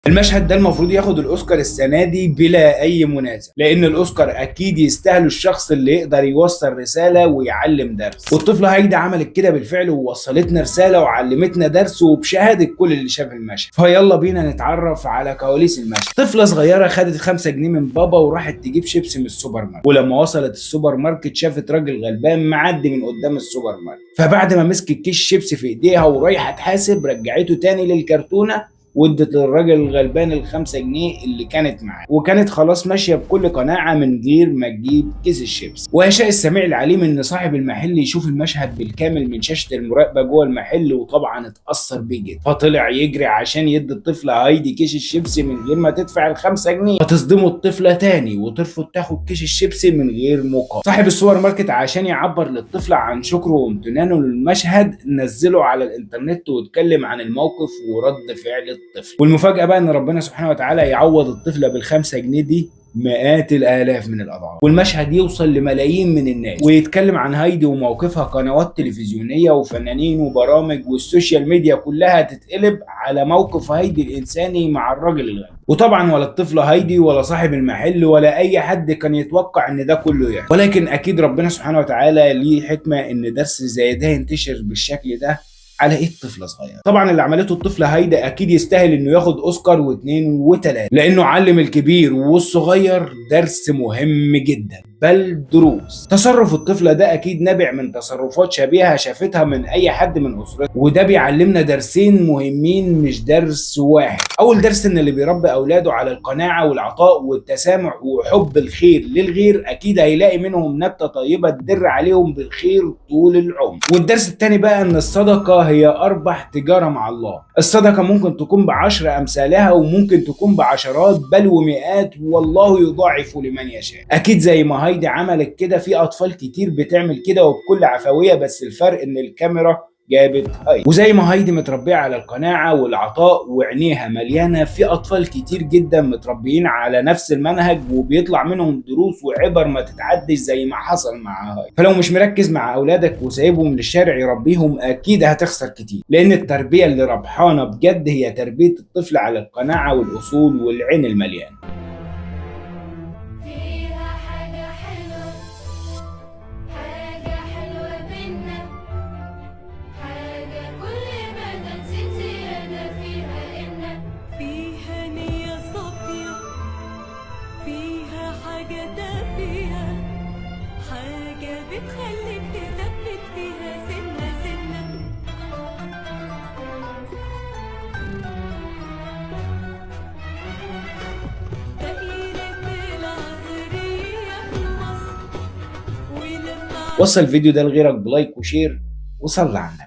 المشهد ده المفروض ياخد الاوسكار السنه دي بلا اي منازع، لان الاوسكار اكيد يستاهلوا الشخص اللي يقدر يوصل رساله ويعلم درس. والطفله هايدي عملت كده بالفعل ووصلتنا رساله وعلمتنا درس وبشهاده كل اللي شاف المشهد. فيلا بينا نتعرف على كواليس المشهد. طفله صغيره خدت 5 جنيه من بابا وراحت تجيب شيبسي من السوبر ماركت، ولما وصلت السوبر ماركت شافت راجل غلبان معدي من قدام السوبر ماركت، فبعد ما مسكت كيس شيبسي في ايديها ورايحه تحاسب رجعته تاني للكرتونه وادت للراجل الغلبان ال5 جنيه اللي كانت معاه، وكانت خلاص ماشيه بكل قناعه من غير ما تجيب كيس الشيبس. ويشاء السميع العليم ان صاحب المحل يشوف المشهد بالكامل من شاشه المراقبه جوه المحل، وطبعا اتاثر بيه جدا، فطلع يجري عشان يدي الطفله هايدي كيس الشيبسي من غير ما تدفع ال5 جنيه، فتصدمه الطفله تاني وترفض تاخد كيس الشيبسي من غير مقابل. صاحب السوبر ماركت عشان يعبر للطفله عن شكره وامتنانه للمشهد نزله على الانترنت واتكلم عن الموقف ورد فعل الطفل. والمفاجأة بقى ان ربنا سبحانه وتعالى يعوض الطفلة بال5 جنيه دي مئات الالاف من الاضعاف، والمشهد يوصل لملايين من الناس، ويتكلم عن هايدي وموقفها قنوات تلفزيونيه وفنانين وبرامج، والسوشيال ميديا كلها تتقلب على موقف هايدي الانساني مع الراجل الغني. وطبعا ولا الطفله هايدي ولا صاحب المحل ولا اي حد كان يتوقع ان ده كله يحصل، ولكن اكيد ربنا سبحانه وتعالى ليه حكمه ان درس زي ده ينتشر بالشكل ده على ايد طفله صغيره. طبعا اللي عملته الطفله هايدا اكيد يستاهل انه ياخد اوسكار واثنين وثلاثه، لانه علم الكبير والصغير درس مهم جدا، بل دروس. تصرف الطفله ده اكيد نابع من تصرفات شبيهه شافتها من اي حد من اسرته، وده بيعلمنا درسين مهمين مش درس واحد. اول درس ان اللي بيربي اولاده على القناعه والعطاء والتسامح وحب الخير للغير اكيد هيلاقي منهم نبته طيبه تدر عليهم بالخير طول العمر. والدرس الثاني بقى ان الصدقه هي اربح تجاره مع الله. الصدقه ممكن تكون ب10 امثالها وممكن تكون بعشرات بل ومئات، والله يضاعف لمن يشاء. اكيد زي ما هايدي عملت كده في اطفال كتير بتعمل كده وبكل عفويه، بس الفرق ان الكاميرا جابت هايدي. وزي ما هايدي متربيه على القناعه والعطاء وعينيها مليانه، في اطفال كتير جدا متربيين على نفس المنهج وبيطلع منهم دروس وعبر ما تتعدش زي ما حصل مع هايدي. فلو مش مركز مع اولادك وسايبهم للشارع يربيهم اكيد هتخسر كتير، لان التربيه اللي ربحانه بجد هي تربيه الطفل على القناعه والاصول والعين المليانه. حاجة دافية، حاجة بتخليك تثبت فيها سنة سنة. دايرة العصرية في مصر ولما وصل الفيديو ده لغيرك بلايك وشير وصلي على النبي.